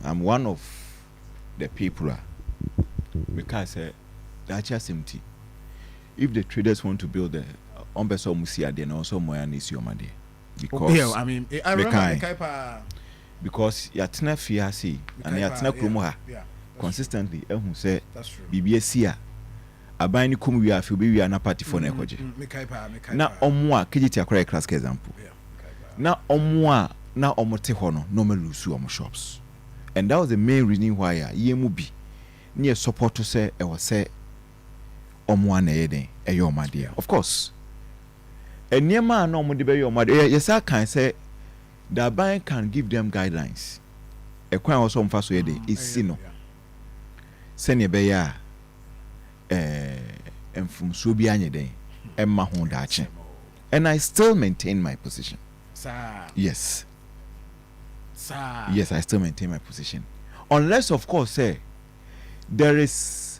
I'm one of the people because that's just empty. If the traders want to build a umbeso musia, then also moya is your money. Because I mean, I remember because yatna fiasi and yatna krumoha consistently. Who say BBSia abani kum we are feel we are na party for nekoje. Na omwa kijiti akora class example. Na omwa na omote hono no me lose shops. And that was the main reason why yemu bi near support to say I was say omwa na yeden eyo my dear. Of course. And near man no mo de be your mother. Yes, I can say the bank can give them guidelines. A kwan also mfa so yede is sino. Send be ya from so bi anye den emma ho daache. And I still maintain my position. Sir. Yes. Sir. Yes, I still maintain my position. Unless of course say there is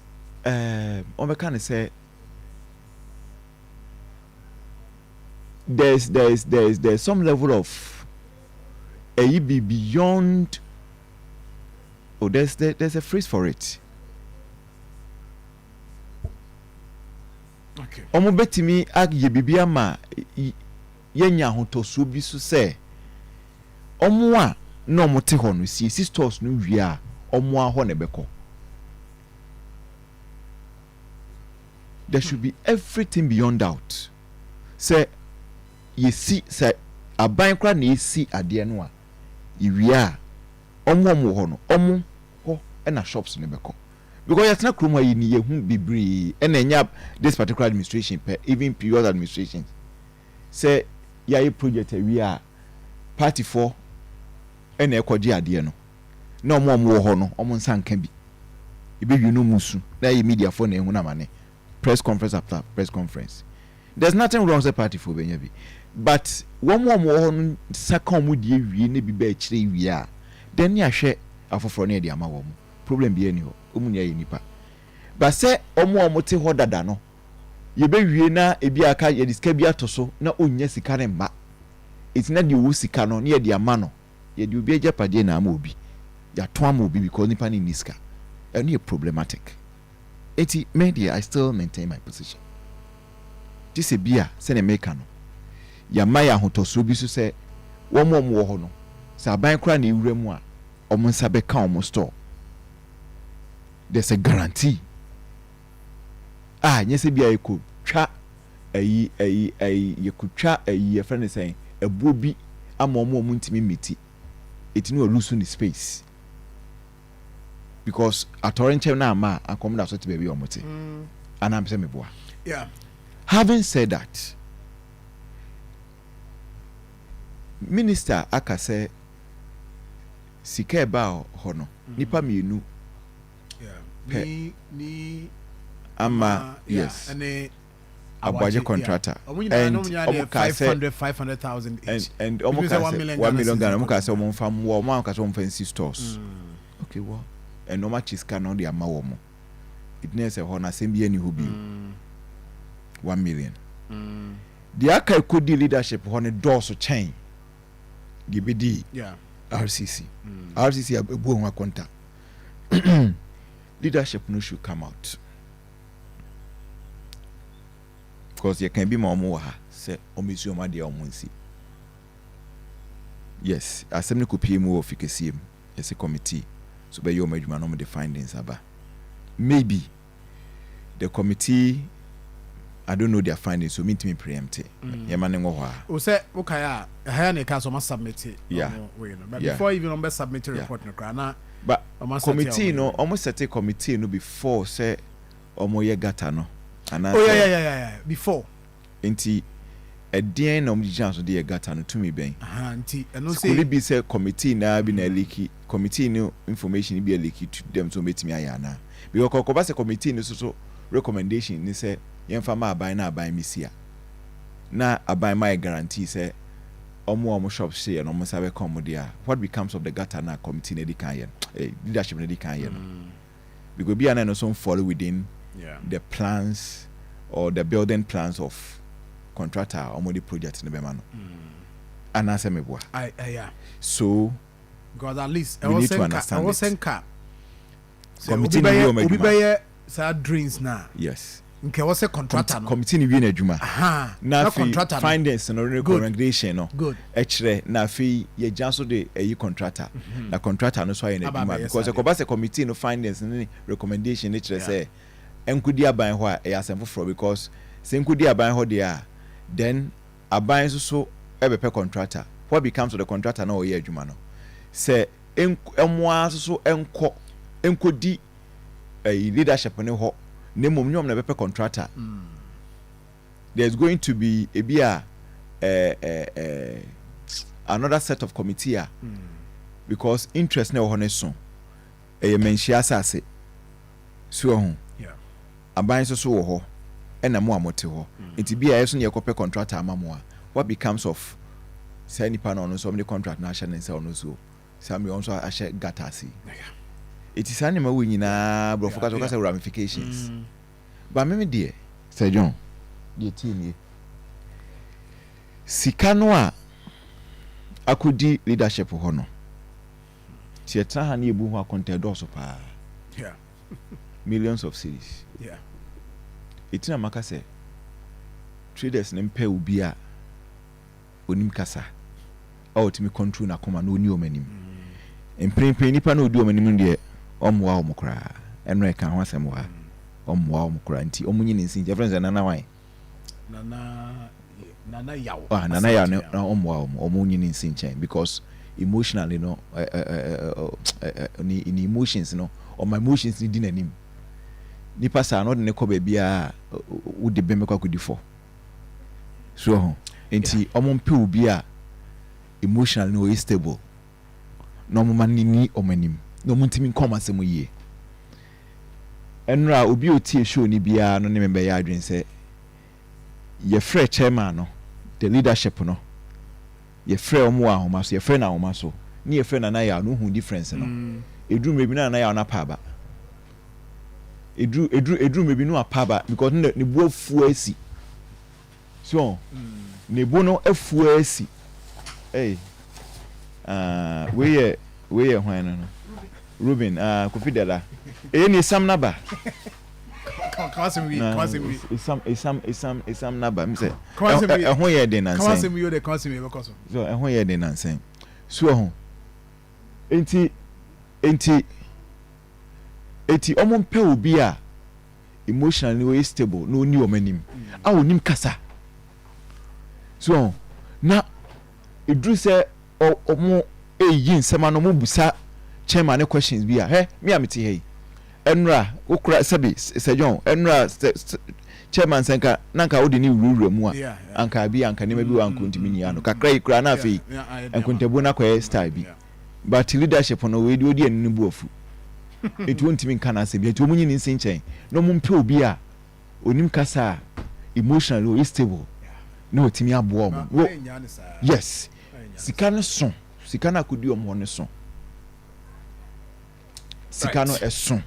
what can I say there's some level of be beyond there's a phrase for it. Okay. Omo betimi agye bibia ma yenya hotoso bi so say omo a no mote ho no si stores no wi a omo a ho ne beko. There should be everything beyond doubt. Say you see say aban kra na esi ade no a iwi a omo ho no omo ho na shops ne beko. Because you're not kroma yi ni yehu bibri and enya this particular administration even previous administration say ya project we are party for and ekwaji ade no na omo ho no omo nsanka bi ibe wi no musu na ye media for na ehu na mane press conference after press conference. There's nothing wrong with party for benya bi, but one more ho no saka omo die wi na bi ba kire wi a then ya hwe afoforo na de ama wo mo problem bi eni ho omunya ye nipa ba se omo te ho dada no ye be wie na ebi aka ye diska bi atoso na onya sika ne mba itina de wo sika no na ye de ama no ye de obi agapade na ama obi ya to ama obi because nipa ni niska and you problematic eti media. I still maintain my position. This a bia se ne make no ya maya hotoso bi so se wo mo ho no sa ban kra na ewura mu a omo nsa be ka omo store. There's a guarantee. Nyese bia eko twa ye kutwa ye friend saying ebuo bi amomo ntimi meti etini o lose in space because atorenche na ama akom da so te baby omote and am say me boa. Yeah. Having said that, minister aka say sika ba hono nipa mienu ni ama yes and Abuja contractor and 500,000 each and almost 1 million Ghana almost say omo fam wo omo aka say omo fancy stores. Okay, well and no much is can on the ama wo mo it needs a hona sem bi ani hu bi 1 million. The aka kodi leadership hone door so chain gibidi RCC RCC abu ho akonta leadership no should come out because you can be more say omisu ma de omunsi. Yes, assembly could pay more of a as a committee so by your major no the findings aba maybe the committee I don't know their findings so meet me preempt o say okay hire na ka so ma submit but before even on submit report no kra but committee no almost set a committee no before say omoye gata no and before enti a den no mjija so de gata no to me ben enti eno say could be say committee na bi na leaky committee no information be leaky to them so metimi ayana because ko say committee no so recommendation ni say yemfa ma aban na aban misia na aban my guarantee say omo shop say no mo sabe come there what becomes of the gata na committee na di kan yen leadership na di kan yen because be an no so follow within the plans or the building plans of contractor or the project in the Bemano. And answer me, boy. Yeah. So because at least we need to understand it. Committee will be sad dreams now. Yes. Okay, what's a contractor? Committee ni bi na adwuma. Na contractor findings no recommendation no. Good. Echre na fi ye janso de eyi contractor. Na contractor no so ayi na adwuma because the kobase committee no findings ni recommendation ni kire say enkudi aban ho a asem foforo because se enkudi aban ho de a then aban so ebepe contractor. What becomes of the contractor na oye adwuma no? Say emwa so enkodi leadership ne ho. Na contractor. There's going to be another set of committee because interest na ho so mention asase so aban so wo ho na mo amote ho enti bia yeso ne yekope contractor amamo a what becomes of say nipa na ono so the contract na share nse ono so sami on so a share gatasi. It is animal we nyina bro focus on the ramifications. But me dear Sir John, the team sikano a akudi leadership ho no. Si etra ha na ebu ho akonte do so pa. Yeah. Millions of cedis. Yeah. Itina maka say traders ne mpa obi a onim kasa. Ultimatum control na Akoma no ni omanim. Empremprem nipa na odi omanim de omwa omkra eno e kan ho asem wa omwa omkra nti omunyi ne nsin difference na wan nana yawo nana yawo na omwa omunyi ne nsin chen because emotionally no in emotions no or my emotions ni di nanim nipa sa no de ne ko ba bia wo de bemekwa kodi fo so nti omompe obi a emotionally no is stable no manini omanim no muntimi nkoma semo yie enra obi otie show ni bia no ne member ya adwen se ye frɛ chairman no the leadership no ye frɛ omo a homa so ye frɛ na homa so ni ye frɛ na ya no hu difference no edru mebi na ya na pa ba edru mebi no apa ba because ne bu afu asi so ne bu no afu asi we hwan no Ruben Kofi Dela any some number some number me say ho ye den nansen so ho ye den nansen so ho enti omon pe obi a emotionally we stable no ni omanim a onim kasa so na edru se omo eyin sema no mo busa chairman questions bia me amiti hey enra okura sabi Sir John enra chairman senka nanka odi ni wurure mu a anka bi anka ne ma bi wanko ntimi ni ano kakra ikura na afei enkontebu na kwae style bi but leadership no we odi enu bu afu etu ntimi nka na asebi etu omunyi ni nsin chen no mo mpe obi a onim kasa emotionally stable no otimi abo omo yes sikano son sikana kudi omo ne son sikano eson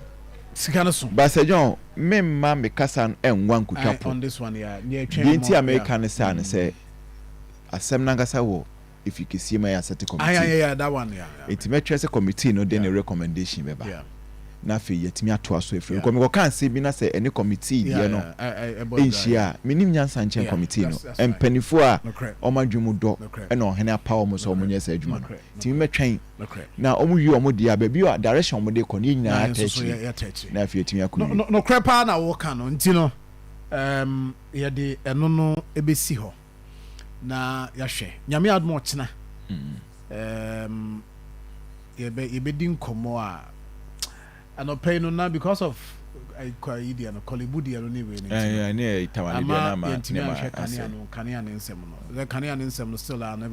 sikano son ba Sir John memma me kasa enwan kutwapo on this one near train American san say asem nangasa wo if you can see my asset committee that one it metrics committee no then a recommendation beba na fe yetimi ato aso efre ko me ko kan se bi na se any committee die no enhia minim nyansa nchen committee no empanifo a omadwemu do e na ohene apa omo so omo nyesa adwuma no timi metwen na omo yi omo dia ba bi direction omo de ko ni nyina atachi na fe yetimi akunu no krepa na wo kan no nti no ye de eno no ebesi ho na ya hwe nyame admo chena ye din komo a and pay no now because of I quite no colibudi no ni we ne tawani na ma kania no still are never